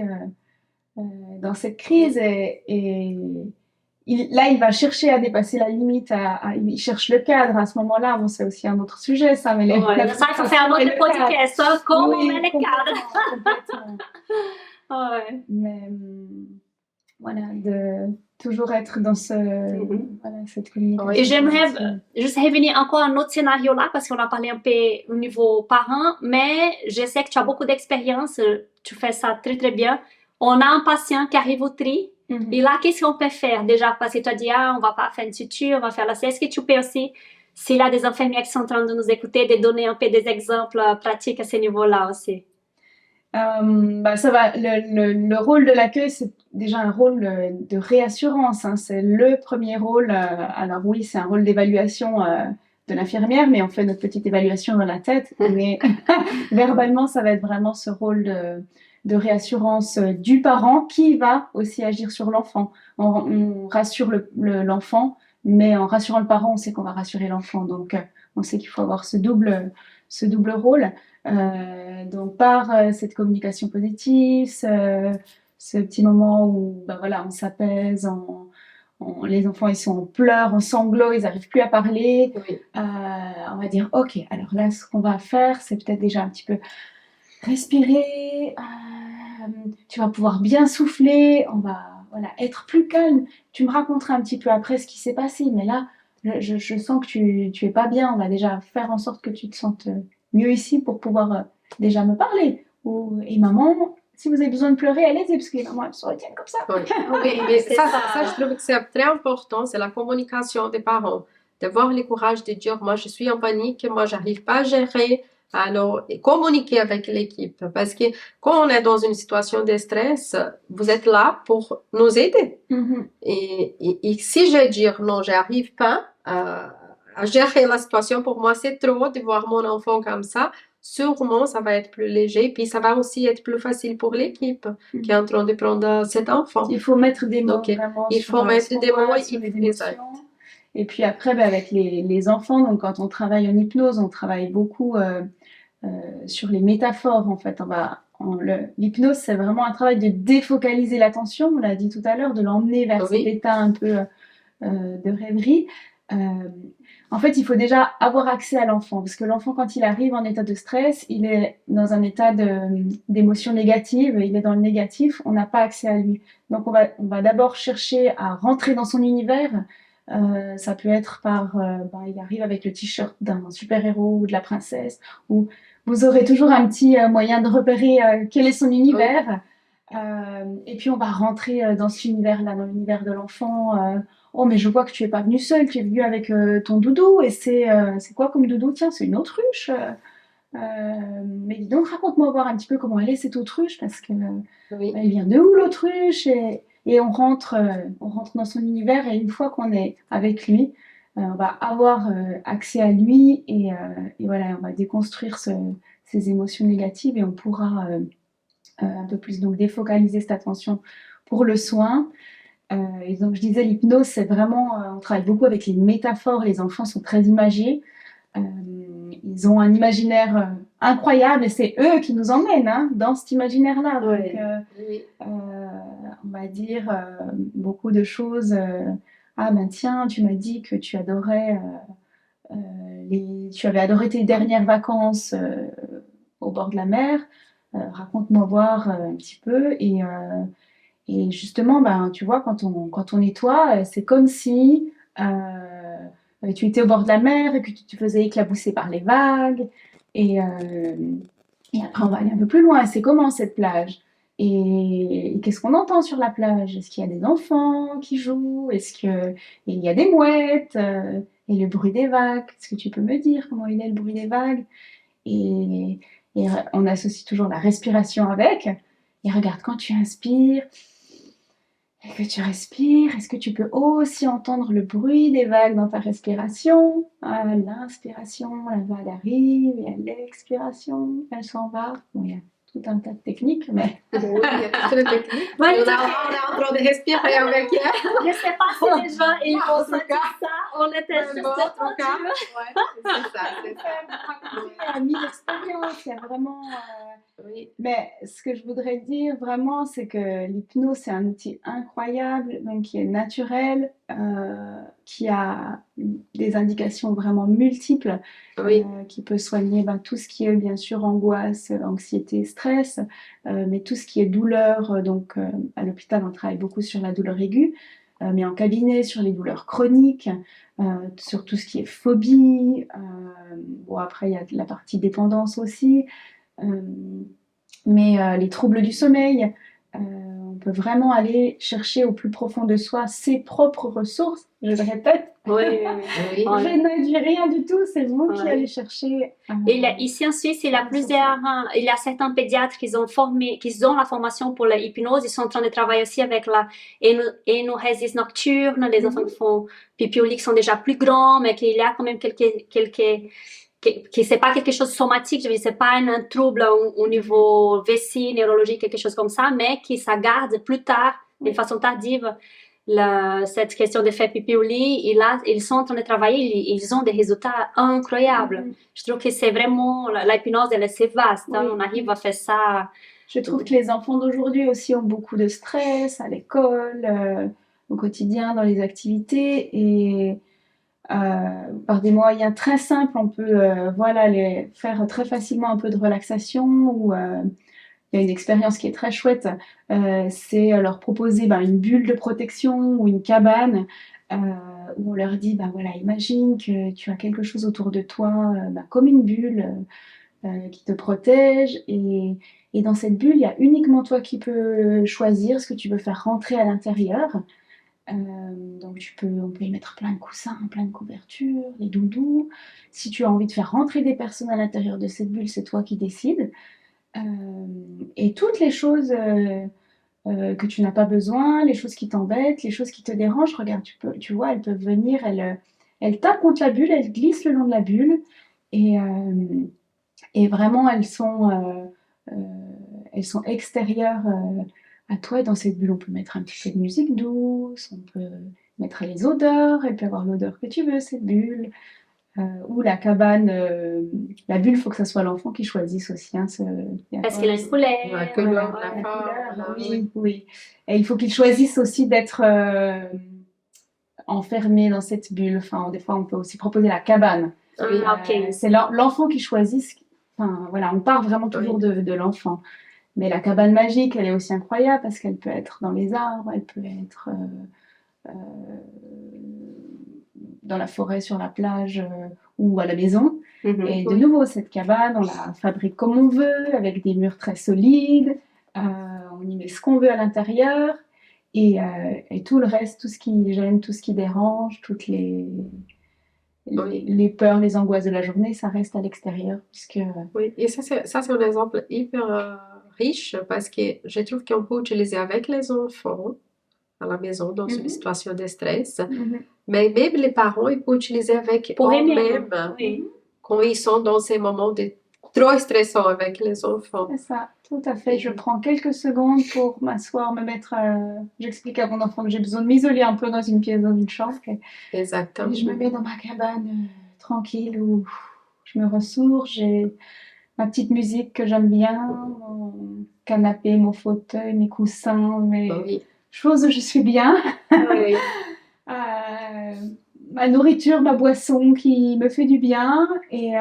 dans cette crise et il va chercher à dépasser la limite, il cherche le cadre à ce moment-là. Bon, c'est aussi un autre sujet, ça. Mais ça, il faut faire un autre podcast, comment on met les cadres. Mais voilà, de toujours être dans voilà, cette communication. Et j'aimerais positive. juste revenir encore à un autre scénario là, parce qu'on a parlé un peu au niveau parent, mais je sais que tu as beaucoup d'expérience, tu fais ça très très bien. On a un patient qui arrive au tri, et là, qu'est-ce qu'on peut faire déjà? Parce que tu as dit, on va pas faire une suture, on va faire la Est-ce que tu peux aussi, s'il y a des infirmières qui sont en train de nous écouter, de donner un peu des exemples pratiques à ce niveau-là aussi? Ça va. Le rôle de l'accueil, c'est déjà un rôle de réassurance, hein. C'est le premier rôle. Alors oui, c'est un rôle d'évaluation de l'infirmière, mais on fait notre petite évaluation dans la tête. Mais verbalement, ça va être vraiment ce rôle de réassurance du parent qui va aussi agir sur l'enfant. On rassure l'enfant, mais en rassurant le parent, on sait qu'on va rassurer l'enfant. Donc, on sait qu'il faut avoir ce double rôle. Donc par cette communication positive, ce petit moment où voilà, on s'apaise, les enfants ils sont en pleurs, en sanglots, ils n'arrivent plus à parler. Oui. On va dire ok, alors là ce qu'on va faire, c'est peut-être déjà un petit peu respirer. Tu vas pouvoir bien souffler, on va voilà, être plus calme. Tu me raconteras un petit peu après ce qui s'est passé, mais là je sens que tu es pas bien. On va déjà faire en sorte que tu te sentes mieux ici pour pouvoir déjà me parler. Et maman, si vous avez besoin de pleurer, allez-y, parce que les mamans, elles se retiennent comme ça. Oui, mais ça, je trouve que c'est très important, c'est la communication des parents. D'avoir le courage de dire, moi, je suis en panique, moi, j'arrive pas à gérer. Alors, et communiquer avec l'équipe. Parce que quand on est dans une situation de stress, vous êtes là pour nous aider. Et si je dis non, j'arrive pas à gérer la situation, pour moi, c'est trop de voir mon enfant comme ça. Sûrement, ça va être plus léger, puis ça va aussi être plus facile pour l'équipe qui est en train de prendre cet enfant. Il faut mettre des mots. Donc, vraiment il faut mettre des mots sur les émotions. Et puis après, avec les enfants, donc quand on travaille en hypnose, on travaille beaucoup sur les métaphores. En fait, l'hypnose, c'est vraiment un travail de défocaliser l'attention. On l'a dit tout à l'heure, de l'emmener vers cet état un peu de rêverie. En fait, il faut déjà avoir accès à l'enfant, parce que l'enfant, quand il arrive en état de stress, il est dans un état d'émotion négative, il est dans le négatif, on n'a pas accès à lui. Donc, on va d'abord chercher à rentrer dans son univers. Ça peut être il arrive avec le t-shirt d'un super-héros ou de la princesse, ou vous aurez toujours un petit moyen de repérer quel est son univers. Et puis, on va rentrer dans cet univers-là, dans l'univers de l'enfant. Oh, mais je vois que tu es pas venu seul, tu es venu avec ton doudou, et c'est quoi comme doudou? Tiens, c'est une autruche. Mais dis donc, raconte-moi voir un petit peu comment elle est cette autruche, parce que elle vient de où l'autruche? Et on rentre dans son univers, et une fois qu'on est avec lui, on va avoir accès à lui, et voilà, on va déconstruire ces émotions négatives, et on pourra un peu plus donc défocaliser cette attention pour le soin. Et donc je disais, l'hypnose, c'est vraiment, on travaille beaucoup avec les métaphores. Les enfants sont très imagés. Ils ont un imaginaire incroyable, et c'est eux qui nous emmènent dans cet imaginaire-là. Donc, on va dire beaucoup de choses. Ah ben tiens, tu m'as dit que tu adorais, tu avais adoré tes dernières vacances au bord de la mer. Raconte-moi voir un petit peu. Et justement, tu vois, quand on nettoie, c'est comme si tu étais au bord de la mer et que tu te faisais éclabousser par les vagues. Et après, on va aller un peu plus loin. C'est comment cette plage? Et qu'est-ce qu'on entend sur la plage? Est-ce qu'il y a des enfants qui jouent? Est-ce qu'il y a des mouettes? Et le bruit des vagues? Est-ce que tu peux me dire comment il est le bruit des vagues? Et on associe toujours la respiration avec. Et regarde, quand tu inspires et que tu respires, est-ce que tu peux aussi entendre le bruit des vagues dans ta respiration? À l'inspiration, la vague arrive, et à l'expiration, elle s'en va. Bon, il y a tout un tas de techniques, mais... Oui, il y a toutes les techniques. On est en train de respirer avec elle. Je ne sais pas si les gens ils vont sentir ça. On était juste votre cas. Ouais, c'est ça. Il y a 1000 expériences, il y a vraiment... Oui. Mais ce que je voudrais dire vraiment, c'est que l'hypnose, c'est un outil incroyable, donc qui est naturel, qui a des indications vraiment multiples, qui peut soigner tout ce qui est bien sûr angoisse, anxiété, stress, mais tout ce qui est douleur. Donc à l'hôpital, on travaille beaucoup sur la douleur aiguë. mais en cabinet sur les douleurs chroniques, sur tout ce qui est phobie. Bon, après, il y a la partie dépendance aussi. Mais les troubles du sommeil, on peut vraiment aller chercher au plus profond de soi ses propres ressources. Je le répète, Oui, Oui. Ouais. je ne dis rien du tout, c'est vous qui Ouais. allez chercher. Ici en Suisse, il y a certains pédiatres qui ont la formation pour l'hypnose. Ils sont en train de travailler aussi avec la énorésis nocturne, les enfants qui font pipi au lit qui sont déjà plus grands, mais qu'il y a quand même que c'est pas quelque chose de somatique, je veux dire, c'est pas un trouble au niveau vessie, neurologique, quelque chose comme ça, mais qui ça garde plus tard, de façon tardive, cette question de faire pipi au lit. Et là, ils sont en train de travailler, ils ont des résultats incroyables. Je trouve que c'est vraiment, l'hypnose, elle est assez vaste, hein, on arrive à faire ça. Je trouve que les enfants d'aujourd'hui aussi ont beaucoup de stress à l'école, au quotidien, dans les activités, et par des moyens très simples, on peut les faire très facilement un peu de relaxation. Ou il y a une expérience qui est très chouette, c'est leur proposer une bulle de protection ou une cabane, où on leur dit imagine que tu as quelque chose autour de toi, comme une bulle qui te protège, et dans cette bulle, il y a uniquement toi qui peux choisir ce que tu veux faire rentrer à l'intérieur. Donc on peut y mettre plein de coussins, plein de couvertures, les doudous. Si tu as envie de faire rentrer des personnes à l'intérieur de cette bulle, c'est toi qui décides. Et toutes les choses que tu n'as pas besoin, les choses qui t'embêtent, les choses qui te dérangent, regarde, tu vois, elles peuvent venir, elles tapent contre la bulle, elles glissent le long de la bulle, et vraiment elles sont extérieures à toi. Dans cette bulle, on peut mettre un petit peu de musique douce, on peut mettre les odeurs, elle peut avoir l'odeur que tu veux, cette bulle. Ou la cabane, la bulle, il faut que ce soit l'enfant qui choisisse aussi. Hein, Parce qu'il a une couleur. La couleur, la la forme, couleur, oui. Et il faut qu'il choisisse aussi d'être enfermé dans cette bulle. Enfin, des fois, on peut aussi proposer la cabane. Oui. Ok. C'est l'enfant qui choisit. Enfin, voilà, on part vraiment toujours de l'enfant. Mais la cabane magique, elle est aussi incroyable parce qu'elle peut être dans les arbres, elle peut être dans la forêt, sur la plage ou à la maison. Et de nouveau, cette cabane, on la fabrique comme on veut, avec des murs très solides. On y met ce qu'on veut à l'intérieur. Et tout le reste, tout ce qui gêne, tout ce qui dérange, toutes les peurs, les angoisses de la journée, ça reste à l'extérieur. Oui, et ça c'est un exemple hyper riche parce que je trouve qu'on peut utiliser avec les enfants à la maison dans une situation de stress, mais même les parents, ils peuvent utiliser avec eux-mêmes quand ils sont dans ces moments trop stressants avec les enfants. C'est ça, tout à fait. Je prends quelques secondes pour m'asseoir, me mettre. J'explique à mon enfant que j'ai besoin de m'isoler un peu dans une pièce, dans une chambre. Exactement. Et je me mets dans ma cabane tranquille où je me ressource. J'ai ma petite musique que j'aime bien, mon canapé, mon fauteuil, mes coussins, mes choses où je suis bien. Oui. Ma nourriture, ma boisson qui me fait du bien. Et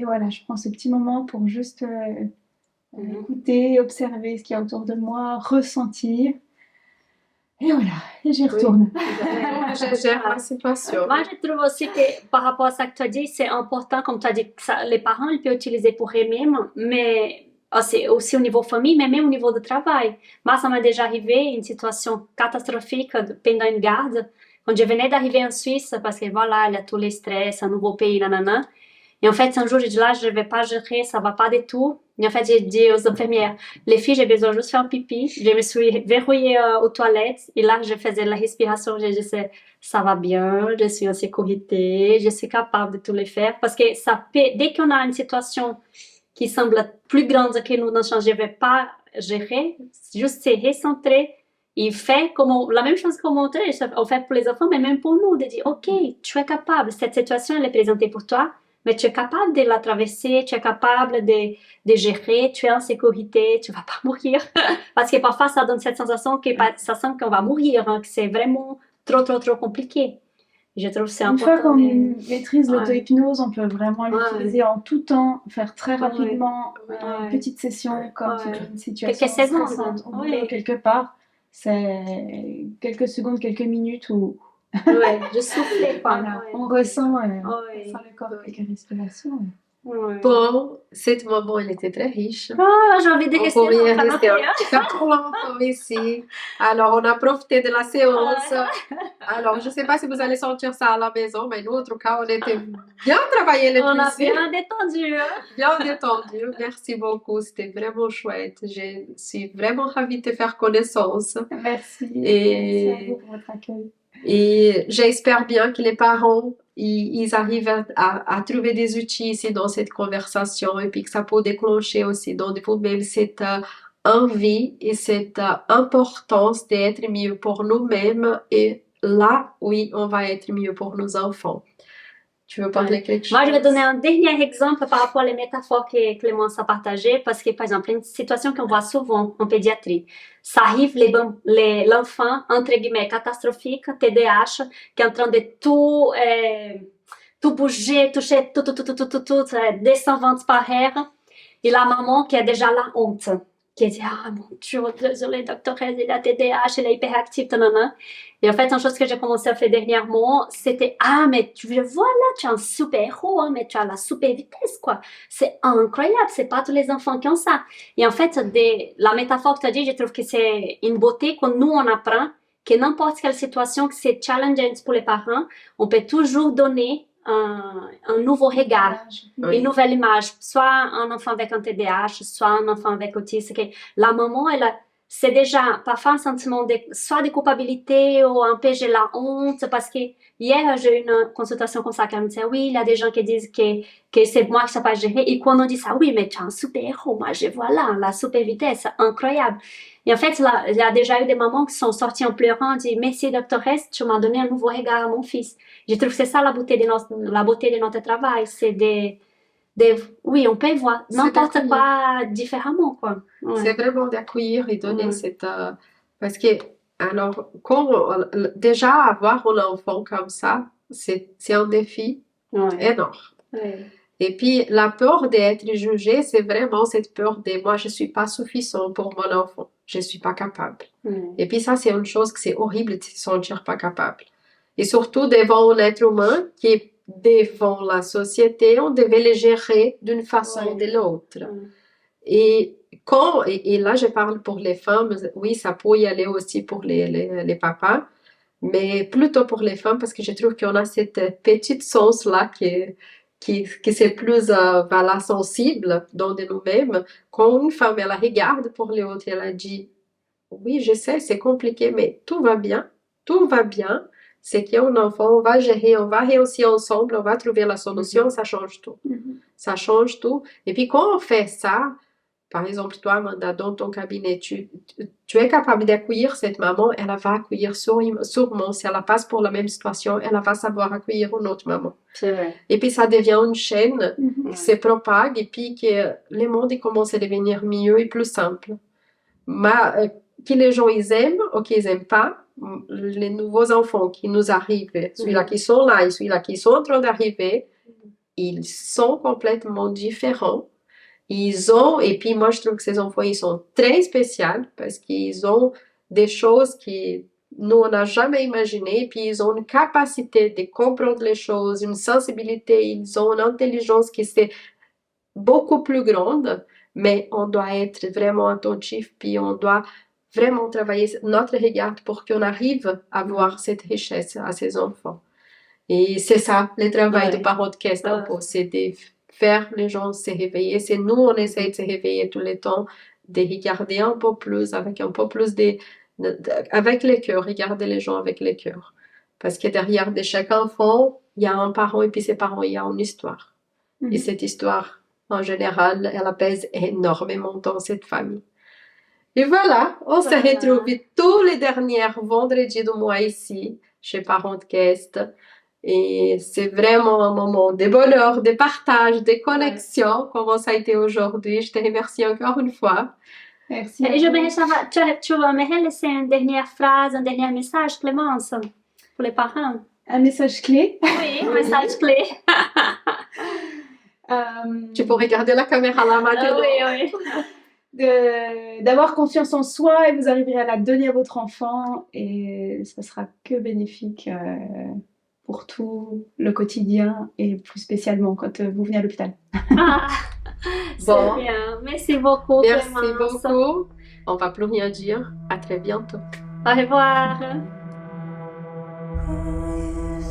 voilà, je prends ce petit moment pour juste écouter, observer ce qu'il y a autour de moi, ressentir. Et voilà, et j'y retourne. Je gère la situation. Moi, je trouve aussi que par rapport à ça que tu as dit, c'est important, comme tu as dit, que les parents ils peuvent utiliser pour eux-mêmes, mais c'est aussi au niveau famille, mais même au niveau du travail. Moi, ça m'est déjà arrivé une situation catastrophique pendant une garde, quand je venais d'arriver en Suisse, parce que voilà, il y a tous les stress, un nouveau pays, nanana. Et en fait, un jour, j'ai dit là, je ne vais pas gérer, ça ne va pas du tout. Et en fait, j'ai dit aux infirmières, les filles, j'ai besoin juste de faire pipi. Je me suis verrouillée aux toilettes. Et là, je faisais la respiration. Je disais, ça va bien, je suis en sécurité, je suis capable de tout les faire. Parce que ça peut, dès qu'on a une situation qui semble plus grande que nous, je ne vais pas gérer, juste se recentrer. Il fait la même chose qu'on montre, on fait pour les enfants, mais même pour nous, de dire, OK, tu es capable, cette situation, elle est présentée pour toi, mais tu es capable de la traverser, tu es capable de gérer, tu es en sécurité, tu ne vas pas mourir. Parce que parfois, ça donne cette sensation que ça sent qu'on va mourir, hein, que c'est vraiment trop, trop, trop compliqué. Je trouve que c'est important. Une fois qu'on maîtrise l'auto-hypnose, on peut vraiment l'utiliser en tout temps, faire très rapidement une petite session, comme une situation stressante, quelque part. c'est quelques secondes, quelques minutes où Ouais, je soufflais quoi. voilà, Ouais. on ressent, Ouais. le corps, quelques respirations. Ouais. Bon, cet moment, il était très riche. Ah, j'ai envie de On rester pourrait dans le rester canapé. encore longtemps ici. Alors, on a profité de la séance. Alors, je ne sais pas si vous allez sentir ça à la maison, mais nous, en tout cas, on était bien travaillé les On deux a ici, bien détendu. Hein. bien détendu. Merci beaucoup, c'était vraiment chouette. Je suis vraiment ravie de te faire connaissance. Merci. Et- Merci à vous pour votre accueil. Et j'espère bien que les parents, ils arrivent à trouver des outils ici dans cette conversation et puis que ça peut déclencher aussi dans vous-même cette envie et cette importance d'être mieux pour nous-mêmes et là, oui, on va être mieux pour nos enfants. Tu veux parler quelque chose? Moi, je vais donner un dernier exemple par rapport aux métaphores que Clémence a partagées, parce que, par exemple, une situation qu'on voit souvent en pédiatrie, ça arrive l'enfant, entre guillemets, catastrophique, TDAH, qui est en train de tout bouger, toucher, tout, descend, ventre par air, et la maman qui a déjà la honte, qui dit, ah mon Dieu, désolé, docteur, il a TDAH, il est hyperactif, nanana. Et en fait, une chose que j'ai commencé à faire dernièrement, c'était, ah, mais voilà, tu es un super héros, hein, mais tu as la super vitesse, quoi. C'est incroyable, c'est pas tous les enfants qui ont ça. Et en fait, la métaphore que tu as dit, je trouve que c'est une beauté que nous, on apprend, que n'importe quelle situation, que c'est challengeant pour les parents, on peut toujours donner un nouveau regard, Oui. une nouvelle image, soit un enfant avec un TDAH, soit un enfant avec autisme. La maman, c'est déjà parfois un sentiment soit de culpabilité ou un peu j'ai la honte, parce que hier j'ai eu une consultation comme ça qui me disait oui, il y a des gens qui disent que c'est moi qui ne sais pas gérer, et quand on dit ça, oui, mais tu es un super héros, moi je vois là, la super vitesse, incroyable. Et en fait, là, il y a déjà eu des mamans qui sont sorties en pleurant, dit merci docteur S, tu m'as donné un nouveau regard à mon fils. Je trouve que c'est ça la beauté de notre travail, c'est oui, on peut voir n'importe quoi différemment, quoi. Ouais. C'est vraiment d'accueillir et donner cette... parce que, alors, déjà avoir un enfant comme ça, c'est un défi énorme. Ouais. Et puis, la peur d'être jugé, c'est vraiment cette peur de moi, je suis pas suffisant pour mon enfant, je suis pas capable. Et puis ça, c'est une chose que c'est horrible de se sentir pas capable. Et surtout devant l'être humain qui est devant la société, on devait les gérer d'une façon ou de l'autre. Et là, je parle pour les femmes, oui, ça peut y aller aussi pour les papas, mais plutôt pour les femmes parce que je trouve qu'on a cette petite sens-là qui c'est plus voilà, sensible dans de nous-mêmes. Quand une femme, elle regarde pour les autres, elle a dit, oui, je sais, c'est compliqué, mais tout va bien, c'est qu'il y a un enfant, on va gérer, on va réussir ensemble, on va trouver la solution, ça change tout. Ça change tout. Et puis quand on fait ça, par exemple, toi, Amanda, dans ton cabinet, tu es capable d'accueillir cette maman, elle va accueillir sûrement, si elle passe pour la même situation, elle va savoir accueillir une autre maman. C'est vrai. Et puis ça devient une chaîne qui se propague et puis que le monde il commence à devenir mieux et plus simple. Mais que les gens ils aiment ou qu'ils n'aiment pas, les nouveaux enfants qui nous arrivent, celui-là qui sont là et celui-là qui sont en train d'arriver, ils sont complètement différents. Et puis moi je trouve que ces enfants ils sont très spéciaux parce qu'ils ont des choses qui nous on n'a jamais imaginé, et puis ils ont une capacité de comprendre les choses, une sensibilité, ils ont une intelligence qui c'est beaucoup plus grande, mais on doit être vraiment attentif, puis on doit vraiment travailler notre regard pour qu'on arrive à voir cette richesse à ces enfants. Et c'est ça, le travail de parent de caisse, c'est de faire les gens se réveiller. C'est nous, on essaie de se réveiller tout le temps, de regarder un peu plus, avec un peu plus avec le cœur, regarder les gens avec le cœur. Parce que derrière de chaque enfant, il y a un parent, et puis ces parents, il y a une histoire. Et cette histoire, en général, elle pèse énormément dans cette famille. Et voilà, on se retrouve tous les derniers vendredis du mois ici, chez Parents de Guest. Et c'est vraiment un moment de bonheur, de partage, de connexion, comme ça a été aujourd'hui. Je te remercie encore une fois. Merci. Et j'aimerais savoir, tu aimerais laisser une dernière phrase, un dernier message, Clémence, pour les parents? Un message clé. Oui, un message clé. Tu peux regarder la caméra là maintenant. Oui. d'avoir confiance en soi et vous arriverez à la donner à votre enfant et ça sera que bénéfique pour tout le quotidien et plus spécialement quand vous venez à l'hôpital. Ah, c'est Bon, bien. Merci beaucoup, merci Clémence. beaucoup. On va plus rien dire. À très bientôt. Au revoir. Who is